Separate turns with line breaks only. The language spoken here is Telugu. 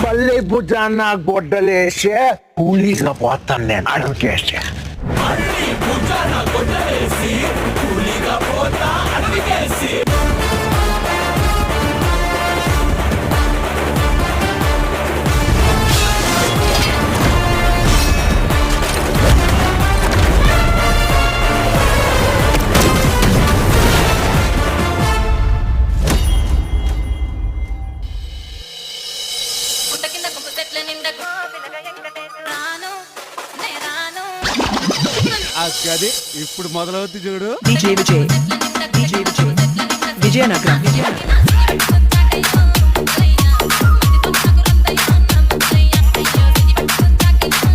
పల్లె భుజాన్న గొడ్డలేసే కూలీగా పోతాను నేను అడవికేసే.
అది ఇప్పుడు మొదలవుద్ది చూడు.
విజయనగరం.